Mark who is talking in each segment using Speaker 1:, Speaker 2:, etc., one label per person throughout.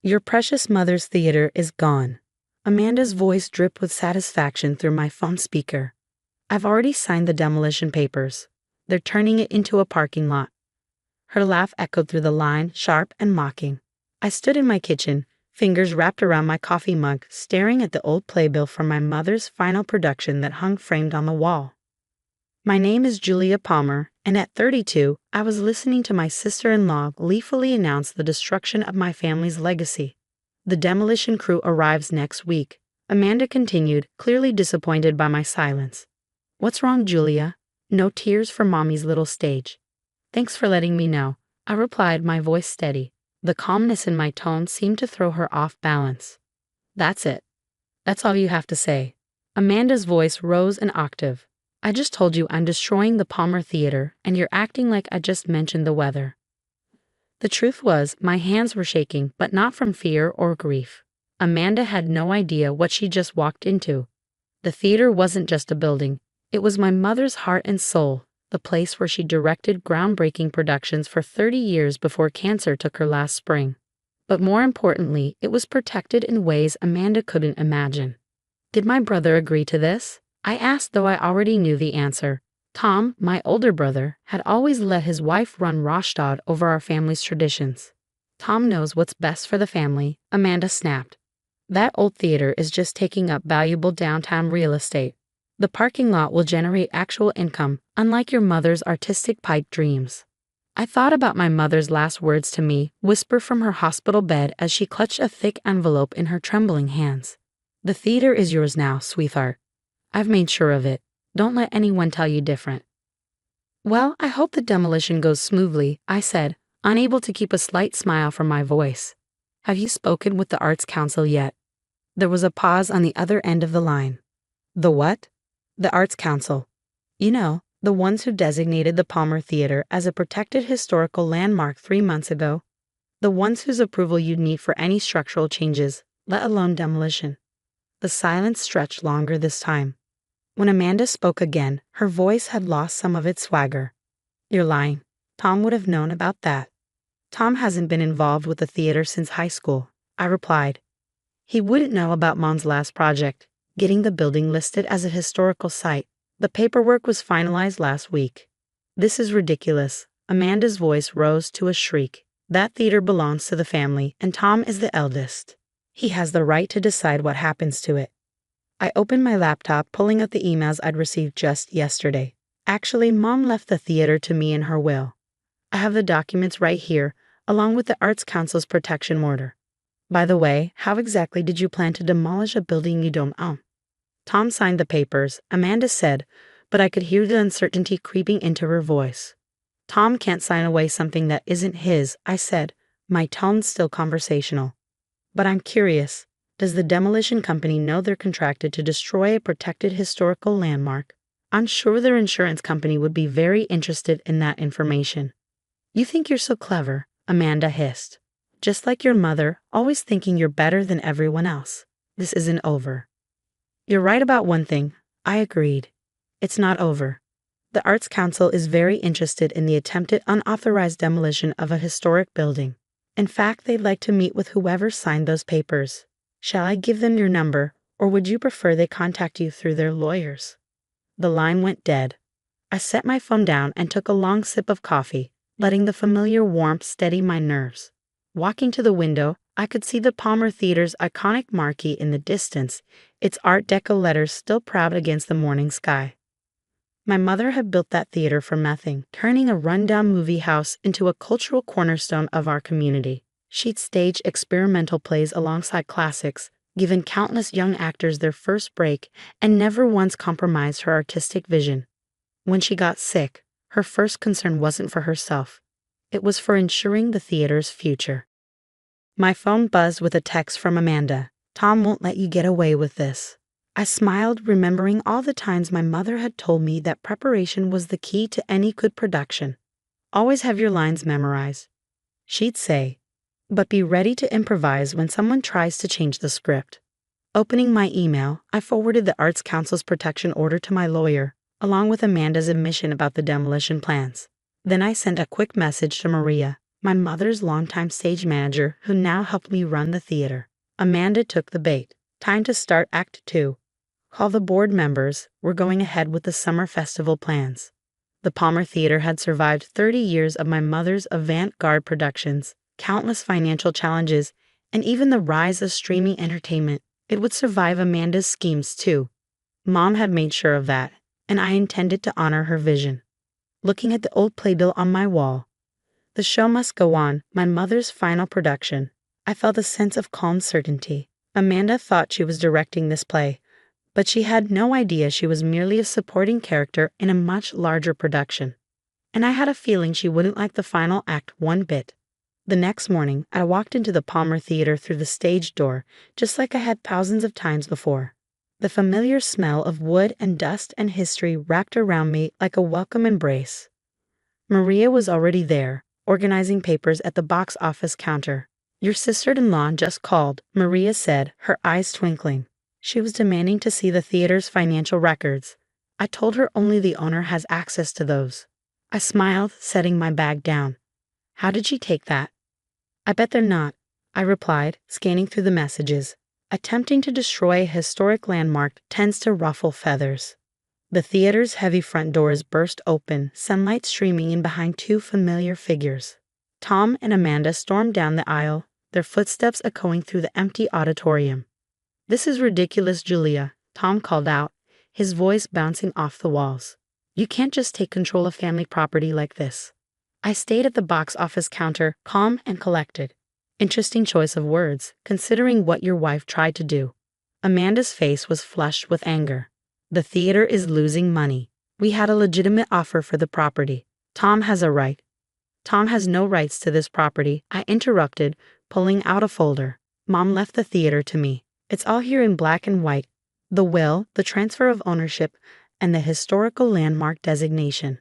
Speaker 1: Your precious mother's theater is gone. Amanda's voice dripped with satisfaction through my phone speaker. I've already signed the demolition papers. They're turning it into a parking lot. Her laugh echoed through the line, sharp and mocking. I stood in my kitchen, fingers wrapped around my coffee mug, staring at the old playbill from my mother's final production that hung framed on the wall. My name is Julia Palmer, and at 32, I was listening to my sister-in-law gleefully announce the destruction of my family's legacy. The demolition crew arrives next week, Amanda continued, clearly disappointed by my silence. What's wrong, Julia? No tears for Mommy's little stage. Thanks for letting me know, I replied, my voice steady. The calmness in my tone seemed to throw her off balance. That's it. That's all you have to say. Amanda's voice rose an octave. I just told you I'm destroying the Palmer Theater, and you're acting like I just mentioned the weather. The truth was, my hands were shaking, but not from fear or grief. Amanda had no idea what she just walked into. The theater wasn't just a building. It was my mother's heart and soul, the place where she directed groundbreaking productions for 30 years before cancer took her last spring. But more importantly, it was protected in ways Amanda couldn't imagine. Did my brother agree to this? I asked, though I already knew the answer. Tom, my older brother, had always let his wife run roughshod over our family's traditions. Tom knows what's best for the family, Amanda snapped. That old theater is just taking up valuable downtown real estate. The parking lot will generate actual income, unlike your mother's artistic pipe dreams. I thought about my mother's last words to me, whisper from her hospital bed as she clutched a thick envelope in her trembling hands. The theater is yours now, sweetheart. I've made sure of it. Don't let anyone tell you different. Well, I hope the demolition goes smoothly, I said, unable to keep a slight smile from my voice. Have you spoken with the Arts Council yet? There was a pause on the other end of the line. The what? The Arts Council. You know, the ones who designated the Palmer Theater as a protected historical landmark 3 months ago. The ones whose approval you'd need for any structural changes, let alone demolition. The silence stretched longer this time. When Amanda spoke again, her voice had lost some of its swagger. You're lying. Tom would have known about that. Tom hasn't been involved with the theater since high school, I replied. He wouldn't know about Mom's last project, getting the building listed as a historical site. The paperwork was finalized last week. This is ridiculous. Amanda's voice rose to a shriek. That theater belongs to the family, and Tom is the eldest. He has the right to decide what happens to it. I opened my laptop, pulling up the emails I'd received just yesterday. Actually, Mom left the theater to me in her will. I have the documents right here, along with the Arts Council's protection order. By the way, how exactly did you plan to demolish a building you don't own? Tom signed the papers, Amanda said, but I could hear the uncertainty creeping into her voice. Tom can't sign away something that isn't his, I said, my tone still conversational. But I'm curious. Does the demolition company know they're contracted to destroy a protected historical landmark? I'm sure their insurance company would be very interested in that information. You think you're so clever, Amanda hissed. Just like your mother, always thinking you're better than everyone else. This isn't over. You're right about one thing, I agreed. It's not over. The Arts Council is very interested in the attempted unauthorized demolition of a historic building. In fact, they'd like to meet with whoever signed those papers. Shall I give them your number, or would you prefer they contact you through their lawyers? The line went dead. I set my phone down and took a long sip of coffee, letting the familiar warmth steady my nerves. Walking to the window, I could see the Palmer Theater's iconic marquee in the distance, its Art Deco letters still proud against the morning sky. My mother had built that theater from nothing, turning a rundown movie house into a cultural cornerstone of our community. She'd staged experimental plays alongside classics, given countless young actors their first break, and never once compromised her artistic vision. When she got sick, her first concern wasn't for herself. It was for ensuring the theater's future. My phone buzzed with a text from Amanda. Tom won't let you get away with this. I smiled, remembering all the times my mother had told me that preparation was the key to any good production. Always have your lines memorized. She'd say, but be ready to improvise when someone tries to change the script. Opening my email, I forwarded the Arts Council's protection order to my lawyer, along with Amanda's admission about the demolition plans. Then I sent a quick message to Maria, my mother's longtime stage manager who now helped me run the theater. Amanda took the bait. Time to start Act 2. Call the board members, we're going ahead with the summer festival plans. The Palmer Theater had survived 30 years of my mother's avant-garde productions, countless financial challenges, and even the rise of streaming entertainment. It would survive Amanda's schemes too. Mom had made sure of that, and I intended to honor her vision. Looking at the old playbill on my wall, the show must go on, my mother's final production. I felt a sense of calm certainty. Amanda thought she was directing this play, but she had no idea she was merely a supporting character in a much larger production. And I had a feeling she wouldn't like the final act one bit. The next morning, I walked into the Palmer Theater through the stage door, just like I had thousands of times before. The familiar smell of wood and dust and history wrapped around me like a welcome embrace. Maria was already there, organizing papers at the box office counter. Your sister-in-law just called, Maria said, her eyes twinkling. She was demanding to see the theater's financial records. I told her only the owner has access to those. I smiled, setting my bag down. How did she take that? I bet they're not, I replied, scanning through the messages. Attempting to destroy a historic landmark tends to ruffle feathers. The theater's heavy front doors burst open, sunlight streaming in behind two familiar figures. Tom and Amanda stormed down the aisle, their footsteps echoing through the empty auditorium. This is ridiculous, Julia, Tom called out, his voice bouncing off the walls. You can't just take control of family property like this. I stayed at the box office counter, calm and collected. Interesting choice of words, considering what your wife tried to do. Amanda's face was flushed with anger. The theater is losing money. We had a legitimate offer for the property. Tom has a right. Tom has no rights to this property, I interrupted, pulling out a folder. Mom left the theater to me. It's all here in black and white. The will, the transfer of ownership, and the historical landmark designation.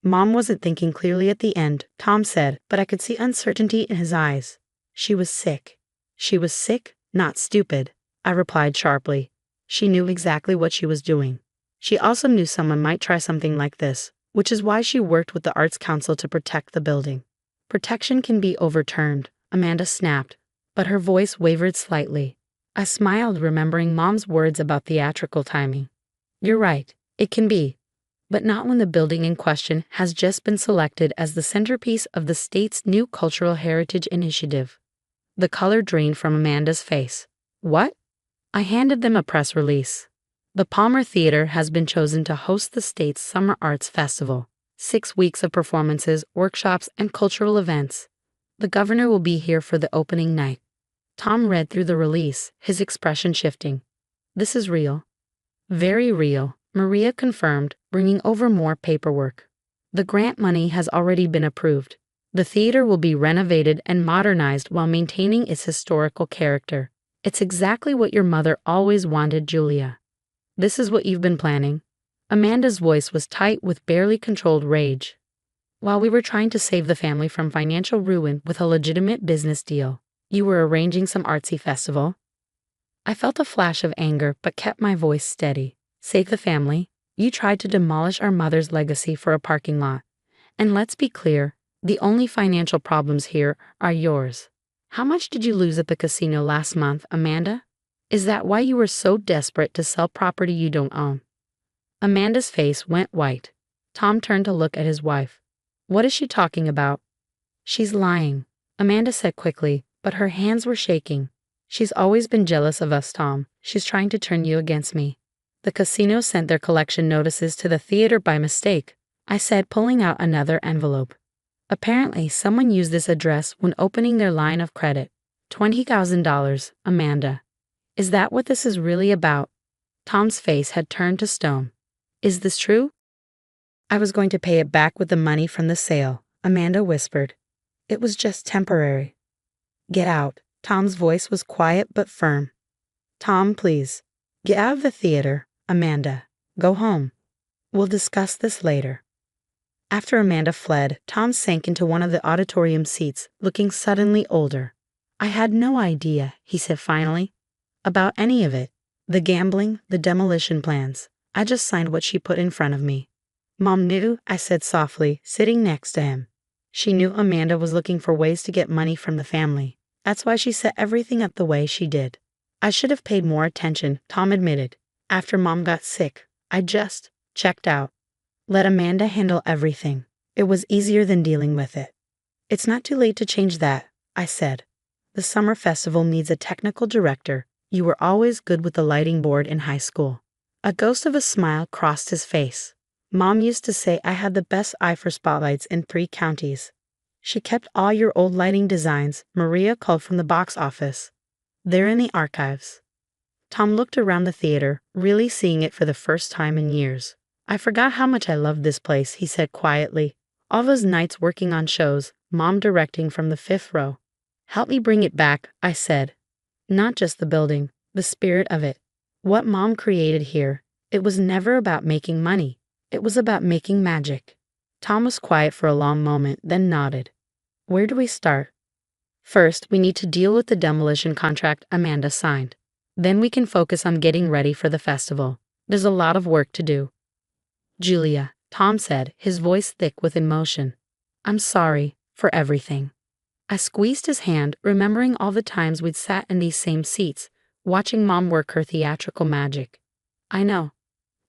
Speaker 1: Mom wasn't thinking clearly at the end, Tom said, but I could see uncertainty in his eyes. She was sick. She was sick, not stupid, I replied sharply. She knew exactly what she was doing. She also knew someone might try something like this, which is why she worked with the Arts Council to protect the building. Protection can be overturned, Amanda snapped, but her voice wavered slightly. I smiled, remembering Mom's words about theatrical timing. You're right, it can be. But not when the building in question has just been selected as the centerpiece of the state's new cultural heritage initiative. The color drained from Amanda's face. What? I handed them a press release. The Palmer Theater has been chosen to host the state's Summer Arts Festival. 6 weeks of performances, workshops, and cultural events. The governor will be here for the opening night. Tom read through the release, his expression shifting. This is real. Very real, Maria confirmed, bringing over more paperwork. The grant money has already been approved. The theater will be renovated and modernized while maintaining its historical character. It's exactly what your mother always wanted, Julia. This is what you've been planning. Amanda's voice was tight with barely controlled rage. While we were trying to save the family from financial ruin with a legitimate business deal, you were arranging some artsy festival? I felt a flash of anger but kept my voice steady. Save the family? You tried to demolish our mother's legacy for a parking lot. And let's be clear, the only financial problems here are yours. How much did you lose at the casino last month, Amanda? Is that why you were so desperate to sell property you don't own? Amanda's face went white. Tom turned to look at his wife. What is she talking about? She's lying, Amanda said quickly, but her hands were shaking. She's always been jealous of us, Tom. She's trying to turn you against me. The casino sent their collection notices to the theater by mistake, I said, pulling out another envelope. Apparently, someone used this address when opening their line of credit. $20,000, Amanda. Is that what this is really about? Tom's face had turned to stone. Is this true? I was going to pay it back with the money from the sale, Amanda whispered. It was just temporary. Get out. Tom's voice was quiet but firm. Tom, please. Get out of the theater, Amanda. Go home. We'll discuss this later. After Amanda fled, Tom sank into one of the auditorium seats, looking suddenly older. I had no idea, he said finally, about any of it. The gambling, the demolition plans. I just signed what she put in front of me. Mom knew, I said softly, sitting next to him. She knew Amanda was looking for ways to get money from the family. That's why she set everything up the way she did. I should have paid more attention, Tom admitted. After Mom got sick, I just checked out. Let Amanda handle everything. It was easier than dealing with it. It's not too late to change that, I said. The summer festival needs a technical director. You were always good with the lighting board in high school. A ghost of a smile crossed his face. Mom used to say I had the best eye for spotlights in 3 counties. She kept all your old lighting designs, Maria called from the box office. They're in the archives. Tom looked around the theater, really seeing it for the first time in years. I forgot how much I loved this place, he said quietly. All those nights working on shows, Mom directing from the 5th row. Help me bring it back, I said. Not just the building, the spirit of it. What Mom created here, it was never about making money. It was about making magic. Tom was quiet for a long moment, then nodded. Where do we start? First, we need to deal with the demolition contract Amanda signed. Then we can focus on getting ready for the festival. There's a lot of work to do. Julia, Tom said, his voice thick with emotion. I'm sorry for everything. I squeezed his hand, remembering all the times we'd sat in these same seats, watching Mom work her theatrical magic. I know.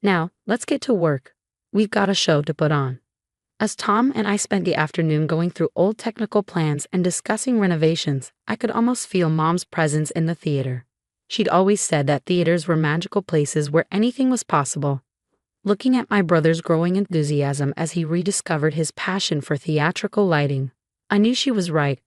Speaker 1: Now, let's get to work. We've got a show to put on. As Tom and I spent the afternoon going through old technical plans and discussing renovations, I could almost feel Mom's presence in the theater. She'd always said that theaters were magical places where anything was possible. Looking at my brother's growing enthusiasm as he rediscovered his passion for theatrical lighting, I knew she was right.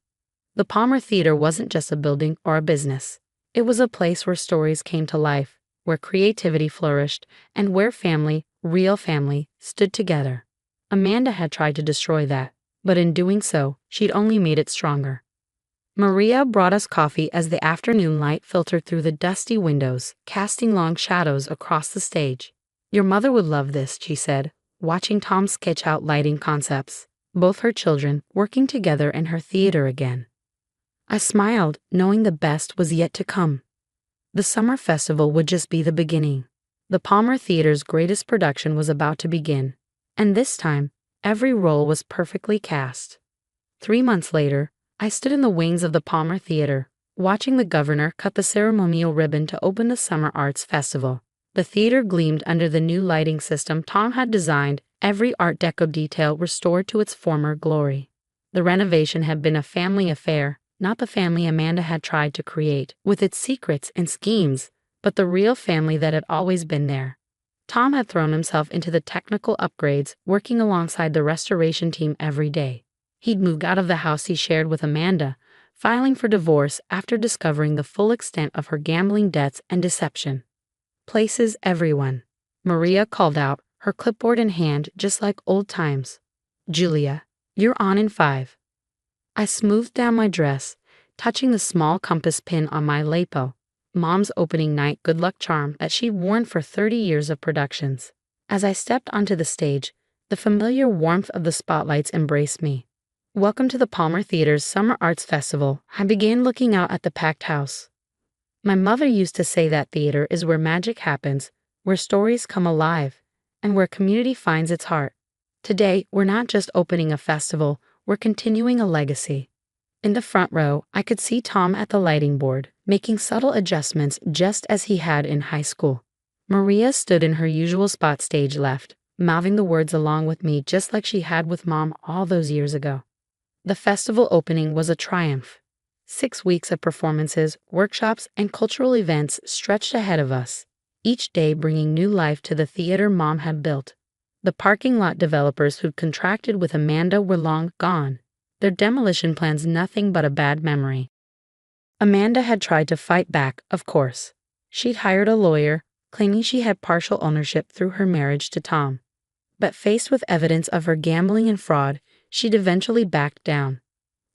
Speaker 1: The Palmer Theater wasn't just a building or a business. It was a place where stories came to life, where creativity flourished, and where family, real family, stood together. Amanda had tried to destroy that, but in doing so, she'd only made it stronger. Maria brought us coffee as the afternoon light filtered through the dusty windows, casting long shadows across the stage. Your mother would love this, she said, watching Tom sketch out lighting concepts, both her children working together in her theater again. I smiled, knowing the best was yet to come. The summer festival would just be the beginning. The Palmer Theater's greatest production was about to begin, and this time, every role was perfectly cast. 3 months later, I stood in the wings of the Palmer Theater, watching the governor cut the ceremonial ribbon to open the Summer Arts Festival. The theater gleamed under the new lighting system Tom had designed, every Art Deco detail restored to its former glory. The renovation had been a family affair, not the family Amanda had tried to create, with its secrets and schemes, but the real family that had always been there. Tom had thrown himself into the technical upgrades, working alongside the restoration team every day. He'd moved out of the house he shared with Amanda, filing for divorce after discovering the full extent of her gambling debts and deception. Places everyone. Maria called out, her clipboard in hand just like old times. Julia, you're on in 5. I smoothed down my dress, touching the small compass pin on my lapel, Mom's opening night good luck charm that she'd worn for 30 years of productions. As I stepped onto the stage, the familiar warmth of the spotlights embraced me. Welcome to the Palmer Theater's Summer Arts Festival. I began looking out at the packed house. My mother used to say that theater is where magic happens, where stories come alive, and where community finds its heart. Today, we're not just opening a festival, we're continuing a legacy. In the front row, I could see Tom at the lighting board, making subtle adjustments just as he had in high school. Maria stood in her usual spot stage left, mouthing the words along with me just like she had with Mom all those years ago. The festival opening was a triumph. 6 weeks of performances, workshops, and cultural events stretched ahead of us, each day bringing new life to the theater Mom had built. The parking lot developers who'd contracted with Amanda were long gone, their demolition plans nothing but a bad memory. Amanda had tried to fight back, of course. She'd hired a lawyer, claiming she had partial ownership through her marriage to Tom. But faced with evidence of her gambling and fraud, she'd eventually backed down.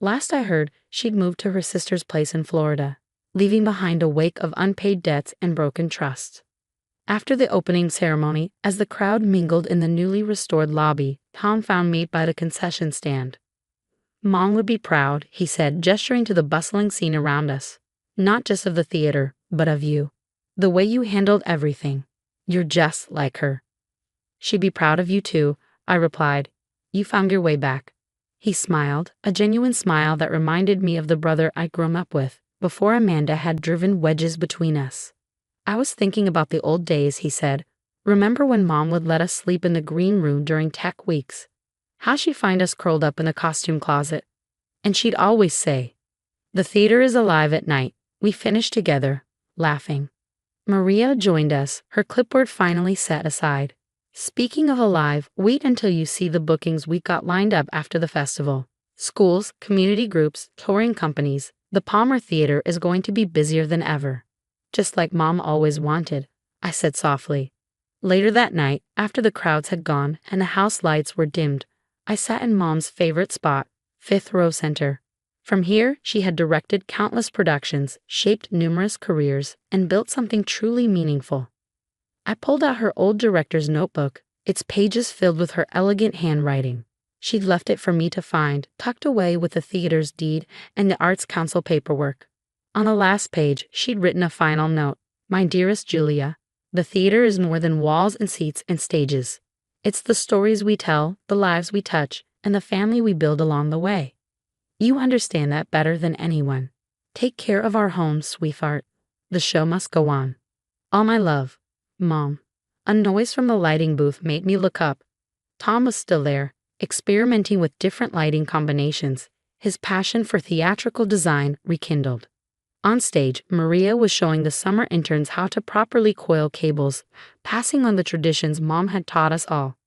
Speaker 1: Last I heard, she'd moved to her sister's place in Florida, leaving behind a wake of unpaid debts and broken trust. After the opening ceremony, as the crowd mingled in the newly restored lobby, Tom found me by the concession stand. Mom would be proud, he said, gesturing to the bustling scene around us. Not just of the theater, but of you. The way you handled everything. You're just like her. She'd be proud of you too, I replied. You found your way back. He smiled, a genuine smile that reminded me of the brother I'd grown up with, before Amanda had driven wedges between us. I was thinking about the old days, he said. Remember when Mom would let us sleep in the green room during tech weeks? How she'd find us curled up in the costume closet. And she'd always say, "The theater is alive at night." We finished together, laughing. Maria joined us, her clipboard finally set aside. Speaking of alive, wait until you see the bookings we got lined up after the festival. Schools, community groups, touring companies. The Palmer Theater is going to be busier than ever. Just like Mom always wanted, I said softly. Later that night, after the crowds had gone and the house lights were dimmed, I sat in Mom's favorite spot, fifth row center. From here, she had directed countless productions, shaped numerous careers, and built something truly meaningful. I pulled out her old director's notebook, its pages filled with her elegant handwriting. She'd left it for me to find, tucked away with the theater's deed and the Arts Council paperwork. On the last page, she'd written a final note. "My dearest Julia, the theater is more than walls and seats and stages. It's the stories we tell, the lives we touch, and the family we build along the way. You understand that better than anyone. Take care of our home, sweetheart. The show must go on. All my love, Mom." A noise from the lighting booth made me look up. Tom was still there, experimenting with different lighting combinations, his passion for theatrical design rekindled. On stage, Maria was showing the summer interns how to properly coil cables, passing on the traditions Mom had taught us all.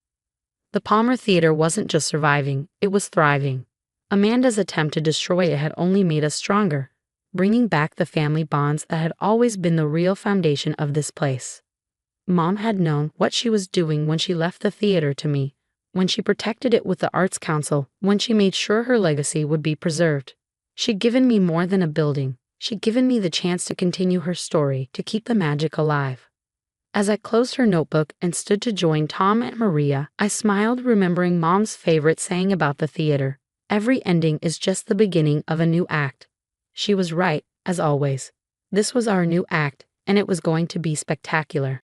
Speaker 1: The Palmer Theater wasn't just surviving, it was thriving. Amanda's attempt to destroy it had only made us stronger, bringing back the family bonds that had always been the real foundation of this place. Mom had known what she was doing when she left the theater to me, when she protected it with the Arts Council, when she made sure her legacy would be preserved. She'd given me more than a building. She'd given me the chance to continue her story, to keep the magic alive. As I closed her notebook and stood to join Tom and Maria, I smiled, remembering Mom's favorite saying about the theater. Every ending is just the beginning of a new act. She was right, as always. This was our new act, and it was going to be spectacular.